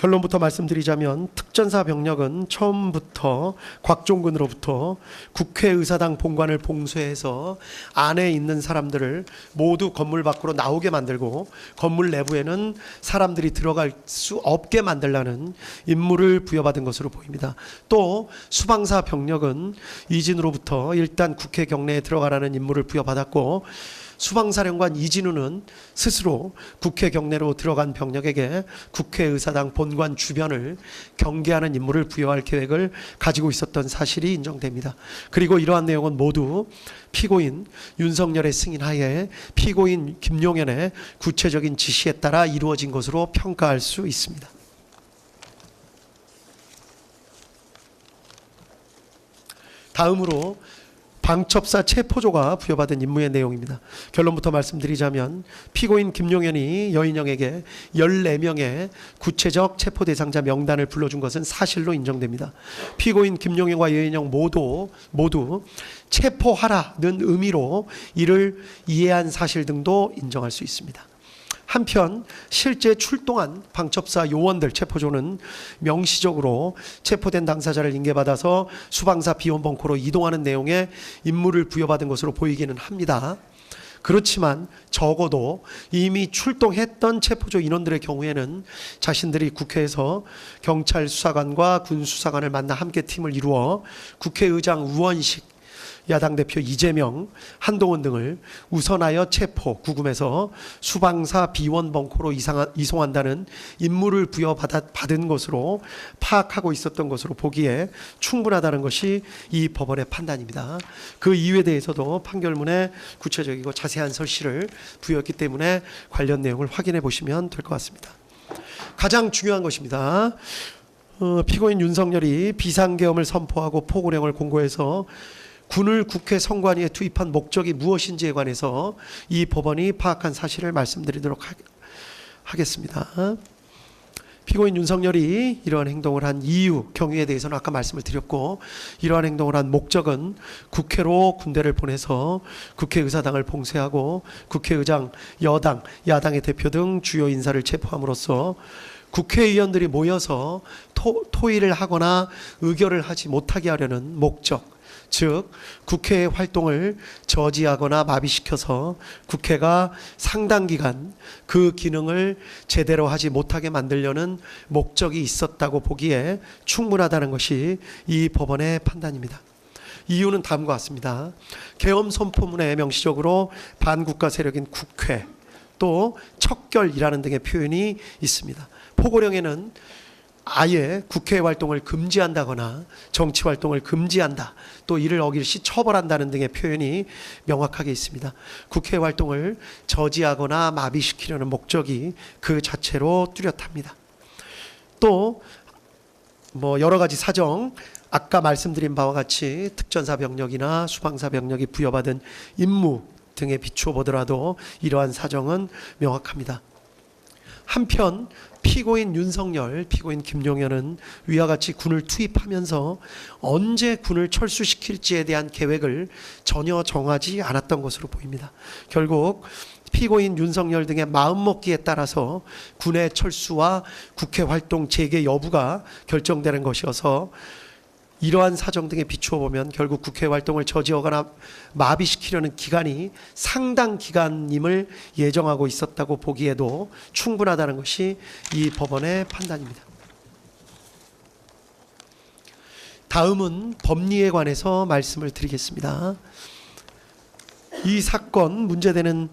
결론부터 말씀드리자면 특전사 병력은 처음부터 곽종근으로부터 국회의사당 본관을 봉쇄해서 안에 있는 사람들을 모두 건물 밖으로 나오게 만들고 건물 내부에는 사람들이 들어갈 수 없게 만들라는 임무를 부여받은 것으로 보입니다. 또 수방사 병력은 이진우로부터 일단 국회 경내에 들어가라는 임무를 부여받았고, 수방사령관 이진우는 스스로 국회 경내로 들어간 병력에게 국회의사당 본관 주변을 경계하는 임무를 부여할 계획을 가지고 있었던 사실이 인정됩니다. 그리고 이러한 내용은 모두 피고인 윤석열의 승인하에 피고인 김용현의 구체적인 지시에 따라 이루어진 것으로 평가할 수 있습니다. 다음으로 방첩사 체포조가 부여받은 임무의 내용입니다. 결론부터 말씀드리자면 피고인 김용현이 여인영에게 14명의 구체적 체포 대상자 명단을 불러준 것은 사실로 인정됩니다. 피고인 김용현과 여인영 모두 체포하라는 의미로 이를 이해한 사실 등도 인정할 수 있습니다. 한편 실제 출동한 방첩사 요원들 체포조는 명시적으로 체포된 당사자를 인계받아서 수방사 비원벙커로 이동하는 내용의 임무를 부여받은 것으로 보이기는 합니다. 그렇지만 적어도 이미 출동했던 체포조 인원들의 경우에는 자신들이 국회에서 경찰 수사관과 군 수사관을 만나 함께 팀을 이루어 국회의장 우원식, 야당 대표 이재명, 한동훈 등을 우선하여 체포, 구금해서 수방사 비원 벙커로 이송한다는 임무를 부여받은 것으로 파악하고 있었던 것으로 보기에 충분하다는 것이 이 법원의 판단입니다. 그 이유에 대해서도 판결문에 구체적이고 자세한 설시를 부여했기 때문에 관련 내용을 확인해 보시면 될 것 같습니다. 가장 중요한 것입니다. 피고인 윤석열이 비상계엄을 선포하고 포고령을 공고해서 군을 국회 선관위에 투입한 목적이 무엇인지에 관해서 이 법원이 파악한 사실을 말씀드리도록 하겠습니다. 피고인 윤석열이 이러한 행동을 한 이유, 경위에 대해서는 아까 말씀을 드렸고, 이러한 행동을 한 목적은 국회로 군대를 보내서 국회의사당을 봉쇄하고 국회의장, 여당, 야당의 대표 등 주요 인사를 체포함으로써 국회의원들이 모여서 토의를 하거나 의결을 하지 못하게 하려는 목적, 즉 국회의 활동을 저지하거나 마비시켜서 국회가 상당 기간 그 기능을 제대로 하지 못하게 만들려는 목적이 있었다고 보기에 충분하다는 것이 이 법원의 판단입니다. 이유는 다음과 같습니다. 계엄 선포문에 명시적으로 반국가 세력인 국회, 또 척결이라는 등의 표현이 있습니다. 포고령에는 아예 국회 활동을 금지한다거나 정치 활동을 금지한다, 또 이를 어길시 처벌한다는 등의 표현이 명확하게 있습니다. 국회 활동을 저지하거나 마비시키려는 목적이 그 자체로 뚜렷합니다. 또 여러 가지 사정, 아까 말씀드린 바와 같이 특전사 병력이나 수방사 병력이 부여받은 임무 등에 비추어 보더라도 이러한 사정은 명확합니다. 한편 피고인 윤석열, 피고인 김용현은 위와 같이 군을 투입하면서 언제 군을 철수시킬지에 대한 계획을 전혀 정하지 않았던 것으로 보입니다. 결국 피고인 윤석열 등의 마음먹기에 따라서 군의 철수와 국회 활동 재개 여부가 결정되는 것이어서 이러한 사정 등에 비추어 보면 결국 국회 활동을 저지하거나 마비시키려는 기간이 상당 기간임을 예정하고 있었다고 보기에도 충분하다는 것이 이 법원의 판단입니다. 다음은 법리에 관해서 말씀을 드리겠습니다. 이 사건 문제되는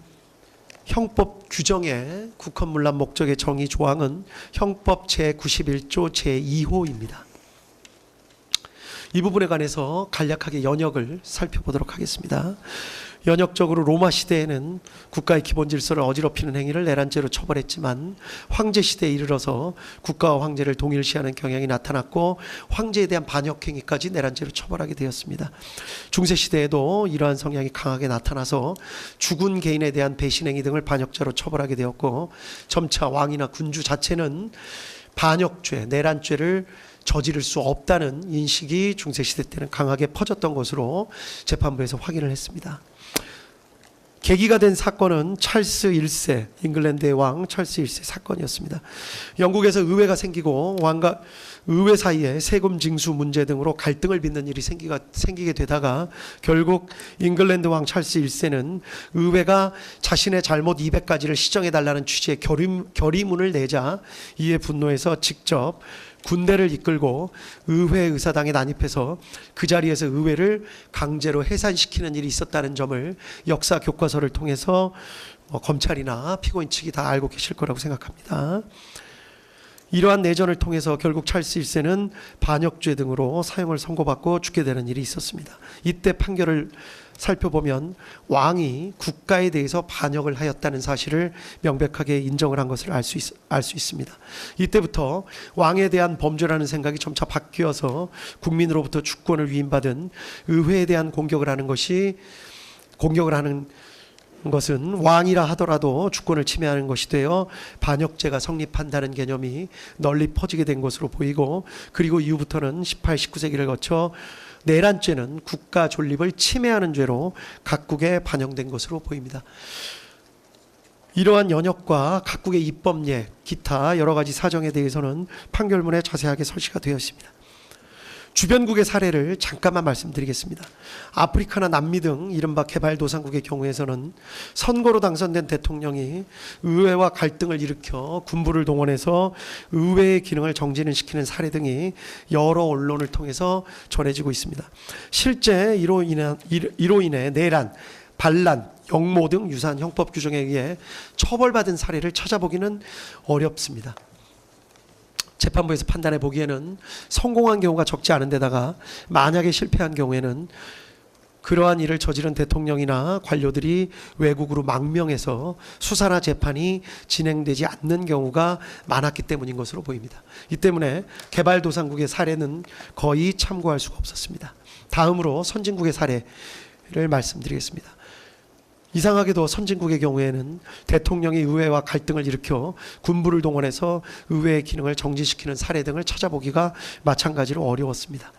형법 규정의 국헌문란 목적의 정의 조항은 형법 제91조 제2호입니다. 이 부분에 관해서 간략하게 연역을 살펴보도록 하겠습니다. 연역적으로 로마 시대에는 국가의 기본 질서를 어지럽히는 행위를 내란죄로 처벌했지만 황제 시대에 이르러서 국가와 황제를 동일시하는 경향이 나타났고 황제에 대한 반역 행위까지 내란죄로 처벌하게 되었습니다. 중세 시대에도 이러한 성향이 강하게 나타나서 죽은 개인에 대한 배신 행위 등을 반역죄로 처벌하게 되었고, 점차 왕이나 군주 자체는 반역죄, 내란죄를 저지를 수 없다는 인식이 중세시대 때는 강하게 퍼졌던 것으로 재판부에서 확인을 했습니다. 계기가 된 사건은 찰스 1세, 잉글랜드의 왕 찰스 1세 사건이었습니다. 영국에서 의회가 생기고 왕과 의회 사이에 세금 징수 문제 등으로 갈등을 빚는 일이 생기게 되다가 결국 잉글랜드 왕 찰스 1세는 의회가 자신의 잘못 200가지를 시정해달라는 취지의 결의문을 내자 이에 분노해서 직접 군대를 이끌고 의회 의사당에 난입해서 그 자리에서 의회를 강제로 해산시키는 일이 있었다는 점을 역사 교과서를 통해서 검찰이나 피고인 측이 다 알고 계실 거라고 생각합니다. 이러한 내전을 통해서 결국 찰스 1세는 반역죄 등으로 사형을 선고받고 죽게 되는 일이 있었습니다. 이때 판결을 살펴보면 왕이 국가에 대해서 반역을 하였다는 사실을 명백하게 인정을 한 것을 알 수 있습니다. 이때부터 왕에 대한 범죄라는 생각이 점차 바뀌어서 국민으로부터 주권을 위임받은 의회에 대한 공격을 하는 것은 왕이라 하더라도 주권을 침해하는 것이 되어 반역죄가 성립한다는 개념이 널리 퍼지게 된 것으로 보이고, 그리고 이후부터는 18, 19세기를 거쳐 내란죄는 국가 존립을 침해하는 죄로 각국에 반영된 것으로 보입니다. 이러한 연역과 각국의 입법례, 기타 여러 가지 사정에 대해서는 판결문에 자세하게 설치가 되어 있습니다. 주변국의 사례를 잠깐만 말씀드리겠습니다. 아프리카나 남미 등 이른바 개발도상국의 경우에서는 선거로 당선된 대통령이 의회와 갈등을 일으켜 군부를 동원해서 의회의 기능을 정지는 시키는 사례 등이 여러 언론을 통해서 전해지고 있습니다. 실제 이로 인해 내란, 반란, 역모 등 유사한 형법 규정에 의해 처벌받은 사례를 찾아보기는 어렵습니다. 재판부에서 판단해 보기에는 성공한 경우가 적지 않은 데다가 만약에 실패한 경우에는 그러한 일을 저지른 대통령이나 관료들이 외국으로 망명해서 수사나 재판이 진행되지 않는 경우가 많았기 때문인 것으로 보입니다. 이 때문에 개발도상국의 사례는 거의 참고할 수가 없었습니다. 다음으로 선진국의 사례를 말씀드리겠습니다. 이상하게도 선진국의 경우에는 대통령이 의회와 갈등을 일으켜 군부를 동원해서 의회의 기능을 정지시키는 사례 등을 찾아보기가 마찬가지로 어려웠습니다.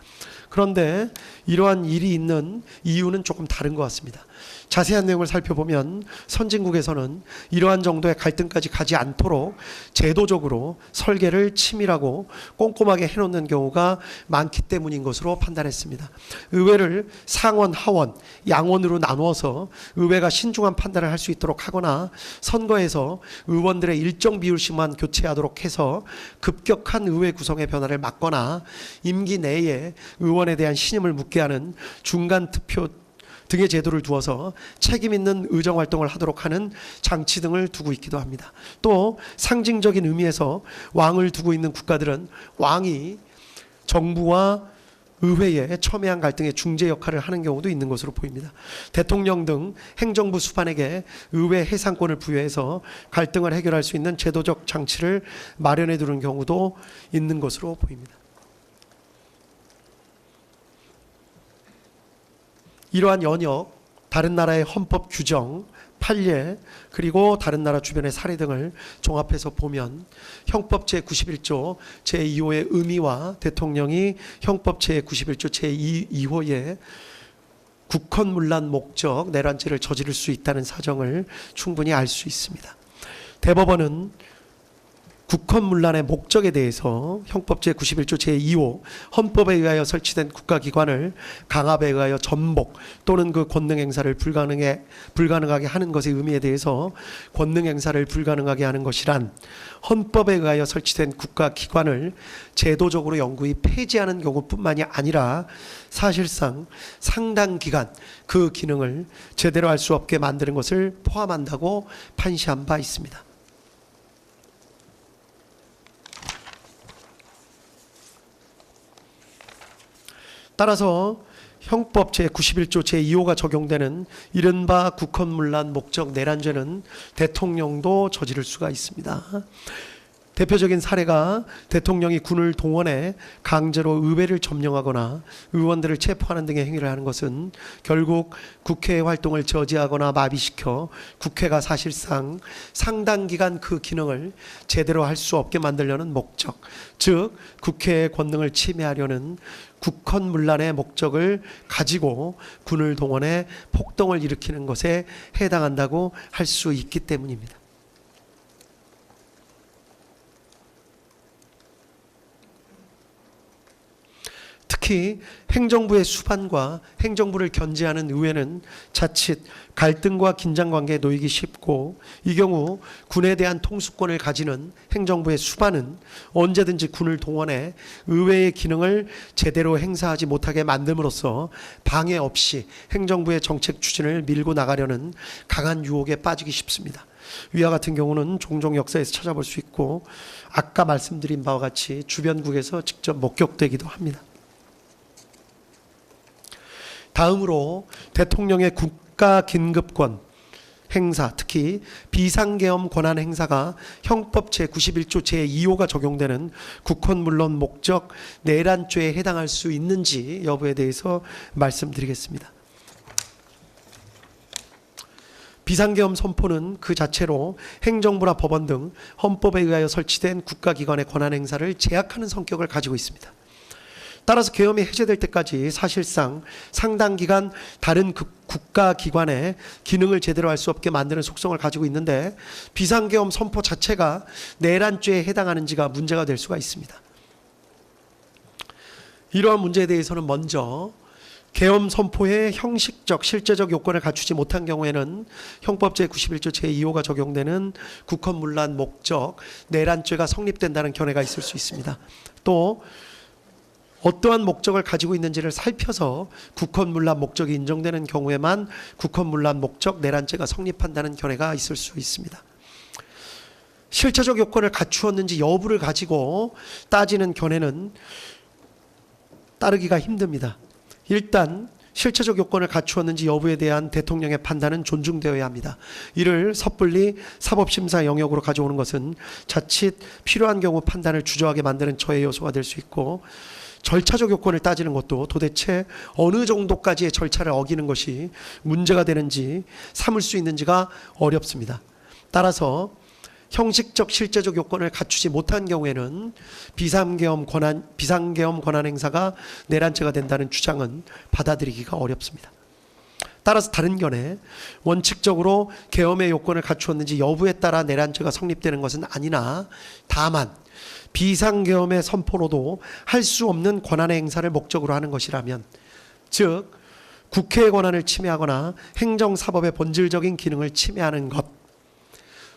그런데 이러한 일이 있는 이유는 조금 다른 것 같습니다. 자세한 내용을 살펴보면 선진국에서는 이러한 정도의 갈등까지 가지 않도록 제도적으로 설계를 치밀하고 꼼꼼하게 해놓는 경우가 많기 때문인 것으로 판단했습니다. 의회를 상원, 하원, 양원으로 나누어서 의회가 신중한 판단을 할 수 있도록 하거나 선거에서 의원들의 일정 비율씩만 교체하도록 해서 급격한 의회 구성의 변화를 막거나 임기 내에 의원에 대한 신임을 묻게 하는 중간 투표 등의 제도를 두어서 책임 있는 의정 활동을 하도록 하는 장치 등을 두고 있기도 합니다. 또 상징적인 의미에서 왕을 두고 있는 국가들은 왕이 정부와 의회에 첨예한 갈등의 중재 역할을 하는 경우도 있는 것으로 보입니다. 대통령 등 행정부 수반에게 의회 해상권을 부여해서 갈등을 해결할 수 있는 제도적 장치를 마련해 두는 경우도 있는 것으로 보입니다. 이러한 연역, 다른 나라의 헌법 규정, 판례, 그리고 다른 나라 주변의 사례 등을 종합해서 보면 형법 제91조 제2호의 의미와 대통령이 형법 제91조 제2호의 국헌문란 목적 내란죄를 저지를 수 있다는 사정을 충분히 알 수 있습니다. 대법원은 국헌문란의 목적에 대해서 형법 제91조 제2호 헌법에 의하여 설치된 국가기관을 강압에 의하여 전복 또는 그 권능 행사를 불가능하게 하는 것의 의미에 대해서 권능 행사를 불가능하게 하는 것이란 헌법에 의하여 설치된 국가기관을 제도적으로 영구히 폐지하는 경우뿐만이 아니라 사실상 상당 기간 그 기능을 제대로 할 수 없게 만드는 것을 포함한다고 판시한 바 있습니다. 따라서 형법 제91조 제2호가 적용되는 이른바 국헌문란 목적 내란죄는 대통령도 저지를 수가 있습니다. 대표적인 사례가 대통령이 군을 동원해 강제로 의회를 점령하거나 의원들을 체포하는 등의 행위를 하는 것은 결국 국회의 활동을 저지하거나 마비시켜 국회가 사실상 상당 기간 그 기능을 제대로 할 수 없게 만들려는 목적, 즉 국회의 권능을 침해하려는 국헌문란의 목적을 가지고 군을 동원해 폭동을 일으키는 것에 해당한다고 할 수 있기 때문입니다. 특히 행정부의 수반과 행정부를 견제하는 의회는 자칫 갈등과 긴장관계에 놓이기 쉽고, 이 경우 군에 대한 통수권을 가지는 행정부의 수반은 언제든지 군을 동원해 의회의 기능을 제대로 행사하지 못하게 만듦으로써 방해 없이 행정부의 정책 추진을 밀고 나가려는 강한 유혹에 빠지기 쉽습니다. 위와 같은 경우는 종종 역사에서 찾아볼 수 있고, 아까 말씀드린 바와 같이 주변국에서 직접 목격되기도 합니다. 다음으로 대통령의 국가 긴급권 행사, 특히 비상계엄 권한 행사가 형법 제91조 제2호가 적용되는 국헌문란 목적 내란죄에 해당할 수 있는지 여부에 대해서 말씀드리겠습니다. 비상계엄 선포는 그 자체로 행정부나 법원 등 헌법에 의하여 설치된 국가기관의 권한 행사를 제약하는 성격을 가지고 있습니다. 따라서 계엄이 해제될 때까지 사실상 상당 기간 다른 국가기관의 기능을 제대로 할 수 없게 만드는 속성을 가지고 있는데, 비상계엄 선포 자체가 내란죄에 해당하는지가 문제가 될 수가 있습니다. 이러한 문제에 대해서는 먼저 계엄 선포의 형식적, 실제적 요건을 갖추지 못한 경우에는 형법 제91조 제2호가 적용되는 국헌문란 목적 내란죄가 성립된다는 견해가 있을 수 있습니다. 또 어떠한 목적을 가지고 있는지를 살펴서 국헌문란 목적이 인정되는 경우에만 국헌문란 목적 내란죄가 성립한다는 견해가 있을 수 있습니다. 실체적 요건을 갖추었는지 여부를 가지고 따지는 견해는 따르기가 힘듭니다. 일단 실체적 요건을 갖추었는지 여부에 대한 대통령의 판단은 존중되어야 합니다. 이를 섣불리 사법심사 영역으로 가져오는 것은 자칫 필요한 경우 판단을 주저하게 만드는 저해 요소가 될 수 있고, 절차적 요건을 따지는 것도 도대체 어느 정도까지의 절차를 어기는 것이 문제가 되는지 삼을 수 있는지가 어렵습니다. 따라서 형식적 실제적 요건을 갖추지 못한 경우에는 비상계엄 권한 행사가 내란죄가 된다는 주장은 받아들이기가 어렵습니다. 따라서 다른 견해, 원칙적으로 계엄의 요건을 갖추었는지 여부에 따라 내란죄가 성립되는 것은 아니나, 다만 비상계엄의 선포로도 할 수 없는 권한의 행사를 목적으로 하는 것이라면, 즉 국회의 권한을 침해하거나 행정사법의 본질적인 기능을 침해하는 것,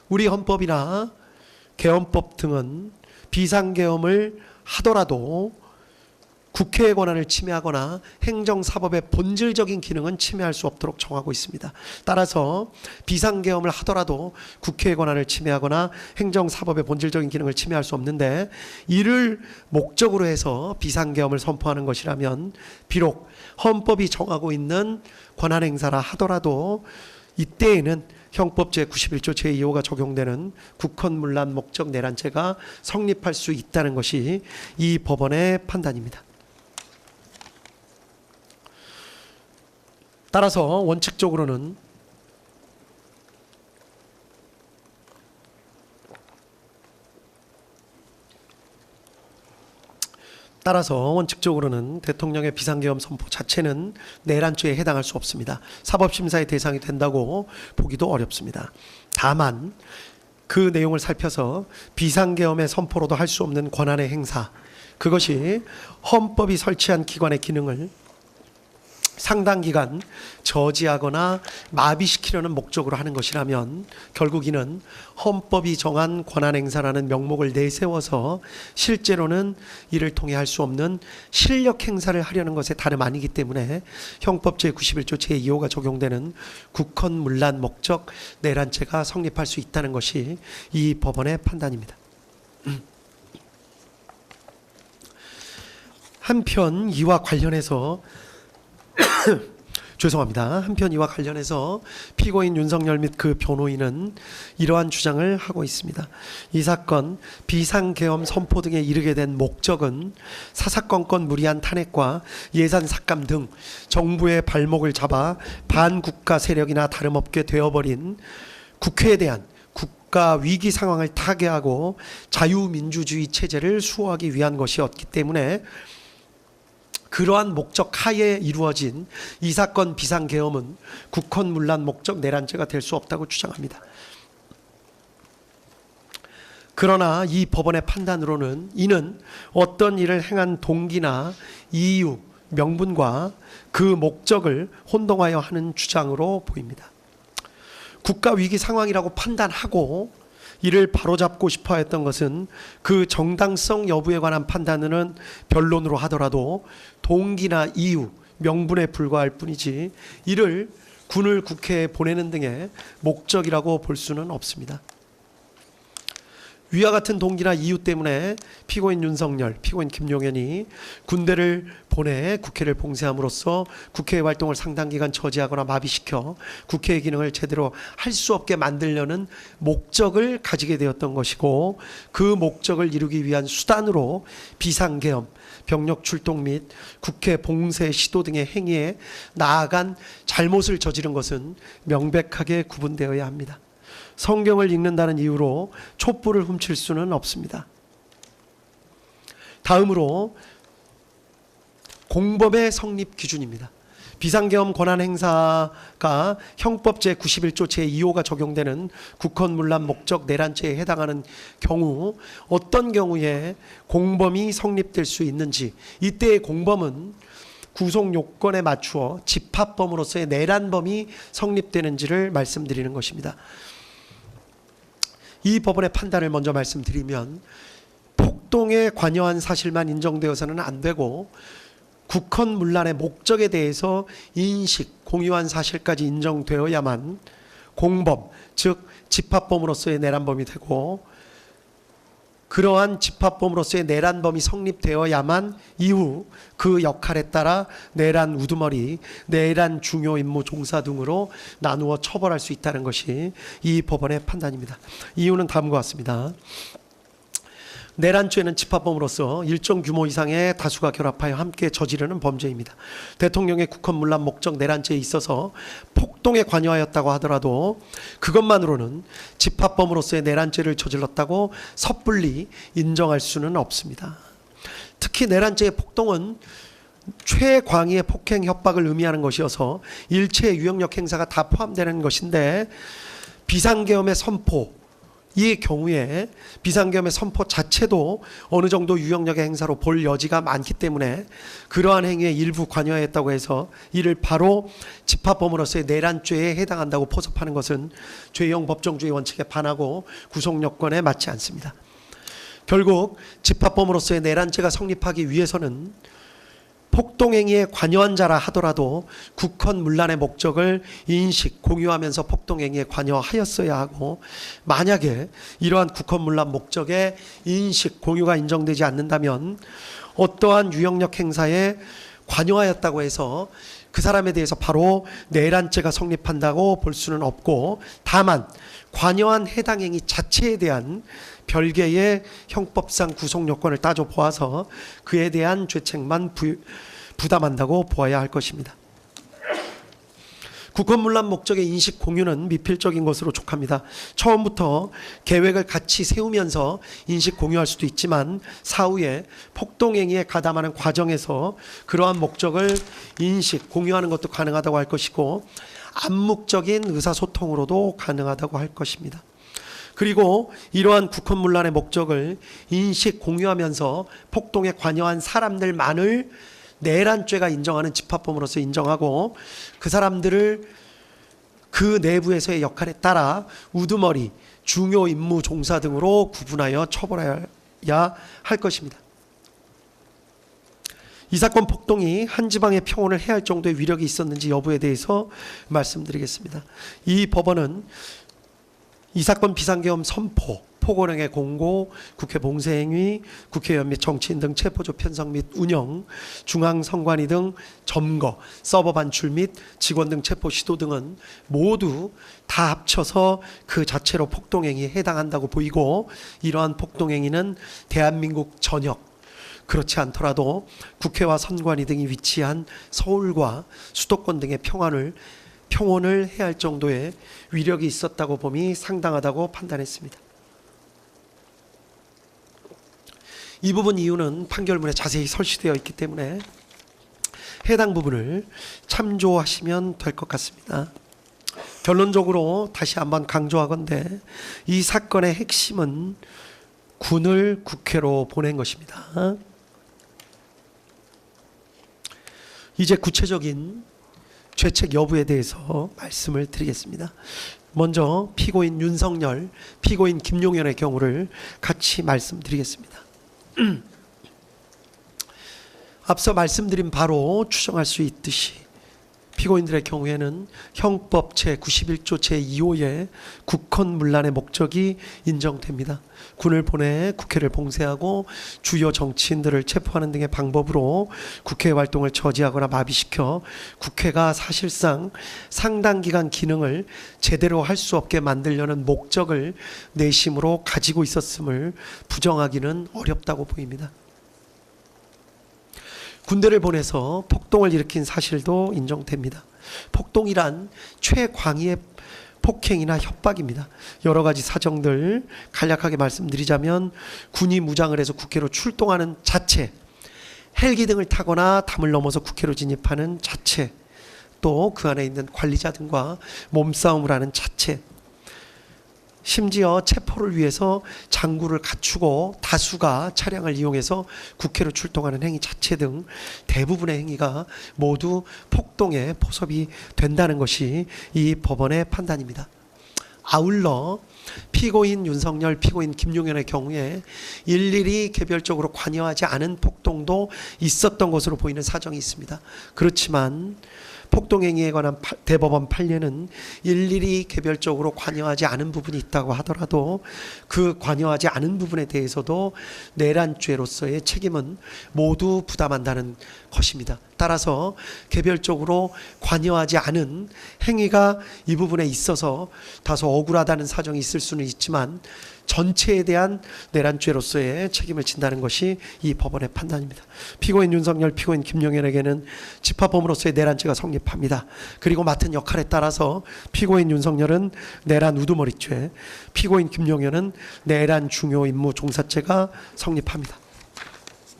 우리 헌법이나 계엄법 등은 비상계엄을 하더라도 국회의 권한을 침해하거나 행정사법의 본질적인 기능은 침해할 수 없도록 정하고 있습니다. 따라서 비상계엄을 하더라도 국회의 권한을 침해하거나 행정사법의 본질적인 기능을 침해할 수 없는데, 이를 목적으로 해서 비상계엄을 선포하는 것이라면 비록 헌법이 정하고 있는 권한행사라 하더라도 이때에는 형법 제91조 제2호가 적용되는 국헌문란 목적 내란죄가 성립할 수 있다는 것이 이 법원의 판단입니다. 따라서 원칙적으로는 대통령의 비상계엄 선포 자체는 내란죄에 해당할 수 없습니다. 사법심사의 대상이 된다고 보기도 어렵습니다. 다만 그 내용을 살펴서 비상계엄의 선포로도 할 수 없는 권한의 행사, 그것이 헌법이 설치한 기관의 기능을 상당 기간 저지하거나 마비시키려는 목적으로 하는 것이라면 결국 이는 헌법이 정한 권한행사라는 명목을 내세워서 실제로는 이를 통해 할 수 없는 실력 행사를 하려는 것에 다름 아니기 때문에 형법 제91조 제2호가 적용되는 국헌문란 목적 내란죄가 성립할 수 있다는 것이 이 법원의 판단입니다. 한편 이와 관련해서 죄송합니다. 한편 이와 관련해서 피고인 윤석열 및 그 변호인은 이러한 주장을 하고 있습니다. 이 사건 비상계엄 선포 등에 이르게 된 목적은 사사건건 무리한 탄핵과 예산 삭감 등 정부의 발목을 잡아 반국가 세력이나 다름없게 되어버린 국회에 대한 국가 위기 상황을 타개하고 자유민주주의 체제를 수호하기 위한 것이었기 때문에 그러한 목적 하에 이루어진 이 사건 비상계엄은 국헌문란 목적 내란죄가 될 수 없다고 주장합니다. 그러나 이 법원의 판단으로는 이는 어떤 일을 행한 동기나 이유, 명분과 그 목적을 혼동하여 하는 주장으로 보입니다. 국가 위기 상황이라고 판단하고 이를 바로잡고 싶어 했던 것은 그 정당성 여부에 관한 판단은 변론으로 하더라도 동기나 이유, 명분에 불과할 뿐이지 이를 군을 국회에 보내는 등의 목적이라고 볼 수는 없습니다. 위와 같은 동기나 이유 때문에 피고인 윤석열, 피고인 김용현이 군대를 보내 국회를 봉쇄함으로써 국회의 활동을 상당 기간 저지하거나 마비시켜 국회의 기능을 제대로 할 수 없게 만들려는 목적을 가지게 되었던 것이고, 그 목적을 이루기 위한 수단으로 비상계엄, 병력 출동 및 국회 봉쇄 시도 등의 행위에 나아간 잘못을 저지른 것은 명백하게 구분되어야 합니다. 성경을 읽는다는 이유로 촛불을 훔칠 수는 없습니다. 다음으로 공범의 성립 기준입니다. 비상계엄 권한 행사가 형법 제91조 제2호가 적용되는 국헌문란 목적 내란죄에 해당하는 경우 어떤 경우에 공범이 성립될 수 있는지, 이때의 공범은 구속 요건에 맞추어 집합범으로서의 내란범이 성립되는지를 말씀드리는 것입니다. 이 법원의 판단을 먼저 말씀드리면, 폭동에 관여한 사실만 인정되어서는 안 되고 국헌문란의 목적에 대해서 인식, 공유한 사실까지 인정되어야만 공범, 즉 집합범으로서의 내란범이 되고, 그러한 집합범으로서의 내란범이 성립되어야만 이후 그 역할에 따라 내란 우두머리, 내란 중요 임무 종사 등으로 나누어 처벌할 수 있다는 것이 이 법원의 판단입니다. 이유는 다음과 같습니다. 내란죄는 집합범으로서 일정 규모 이상의 다수가 결합하여 함께 저지르는 범죄입니다. 대통령의 국헌문란 목적 내란죄에 있어서 폭동에 관여하였다고 하더라도 그것만으로는 집합범으로서의 내란죄를 저질렀다고 섣불리 인정할 수는 없습니다. 특히 내란죄의 폭동은 최광의의 폭행 협박을 의미하는 것이어서 일체의 유형력 행사가 다 포함되는 것인데, 비상계엄의 선포, 이 경우에 비상계엄의 선포 자체도 어느 정도 유형력의 행사로 볼 여지가 많기 때문에 그러한 행위에 일부 관여했다고 해서 이를 바로 집합범으로서의 내란죄에 해당한다고 포섭하는 것은 죄형 법정주의 원칙에 반하고 구속요건에 맞지 않습니다. 결국 집합범으로서의 내란죄가 성립하기 위해서는 폭동행위에 관여한 자라 하더라도 국헌문란의 목적을 인식, 공유하면서 폭동행위에 관여하였어야 하고, 만약에 이러한 국헌문란 목적의 인식, 공유가 인정되지 않는다면 어떠한 유형력 행사에 관여하였다고 해서 그 사람에 대해서 바로 내란죄가 성립한다고 볼 수는 없고, 다만 관여한 해당 행위 자체에 대한 별개의 형법상 구속요건을 따져보아서 그에 대한 죄책만 부담한다고 보아야 할 것입니다. 국헌문란 목적의 인식 공유는 미필적인 것으로 족합니다. 처음부터 계획을 같이 세우면서 인식 공유할 수도 있지만 사후에 폭동행위에 가담하는 과정에서 그러한 목적을 인식 공유하는 것도 가능하다고 할 것이고, 암묵적인 의사소통으로도 가능하다고 할 것입니다. 그리고 이러한 국헌문란의 목적을 인식 공유하면서 폭동에 관여한 사람들만을 내란죄가 인정하는 집합범으로서 인정하고, 그 사람들을 그 내부에서의 역할에 따라 우두머리, 중요 임무 종사 등으로 구분하여 처벌해야 할 것입니다. 이 사건 폭동이 한 지방의 평온을 해할 정도의 위력이 있었는지 여부에 대해서 말씀드리겠습니다. 이 법원은 이 사건 비상계엄 선포, 포고령의 공고, 국회 봉쇄행위, 국회의원 및 정치인 등 체포조 편성 및 운영, 중앙선관위 등 점거, 서버 반출 및 직원 등 체포 시도 등은 모두 다 합쳐서 그 자체로 폭동행위에 해당한다고 보이고, 이러한 폭동행위는 대한민국 전역, 그렇지 않더라도 국회와 선관위 등이 위치한 서울과 수도권 등의 평원을 해야 할 정도의 위력이 있었다고 봄이 상당하다고 판단했습니다. 이 부분 이유는 판결문에 자세히 설치되어 있기 때문에 해당 부분을 참조하시면 될 것 같습니다. 결론적으로 다시 한번 강조하건대 이 사건의 핵심은 군을 국회로 보낸 것입니다. 이제 구체적인 죄책 여부에 대해서 말씀을 드리겠습니다. 먼저 피고인 윤석열, 피고인 김용현의 경우를 같이 말씀드리겠습니다. 앞서 말씀드린 바로 추정할 수 있듯이 피고인들의 경우에는 형법 제91조 제2호의 국헌문란의 목적이 인정됩니다. 군을 보내 국회를 봉쇄하고 주요 정치인들을 체포하는 등의 방법으로 국회 활동을 저지하거나 마비시켜 국회가 사실상 상당 기간 기능을 제대로 할 수 없게 만들려는 목적을 내심으로 가지고 있었음을 부정하기는 어렵다고 보입니다. 군대를 보내서 폭동을 일으킨 사실도 인정됩니다. 폭동이란 최광의의 폭행이나 협박입니다. 여러 가지 사정들 간략하게 말씀드리자면 군이 무장을 해서 국회로 출동하는 자체, 헬기 등을 타거나 담을 넘어서 국회로 진입하는 자체, 또 그 안에 있는 관리자 등과 몸싸움을 하는 자체, 심지어 체포를 위해서 장구를 갖추고 다수가 차량을 이용해서 국회로 출동하는 행위 자체 등 대부분의 행위가 모두 폭동에 포섭이 된다는 것이 이 법원의 판단입니다. 아울러 피고인 윤석열, 피고인 김용현의 경우에 일일이 개별적으로 관여하지 않은 폭동도 있었던 것으로 보이는 사정이 있습니다. 그렇지만 폭동행위에 관한 대법원 판례는 일일이 개별적으로 관여하지 않은 부분이 있다고 하더라도 그 관여하지 않은 부분에 대해서도 내란죄로서의 책임은 모두 부담한다는 것입니다. 따라서 개별적으로 관여하지 않은 행위가 이 부분에 있어서 다소 억울하다는 사정이 있을 수는 있지만 전체에 대한 내란죄로서의 책임을 진다는 것이 이 법원의 판단입니다. 피고인 윤석열, 피고인 김용현에게는 집합범으로서의 내란죄가 성립합니다. 그리고 맡은 역할에 따라서 피고인 윤석열은 내란 우두머리죄, 피고인 김용현은 내란 중요 임무 종사죄가 성립합니다.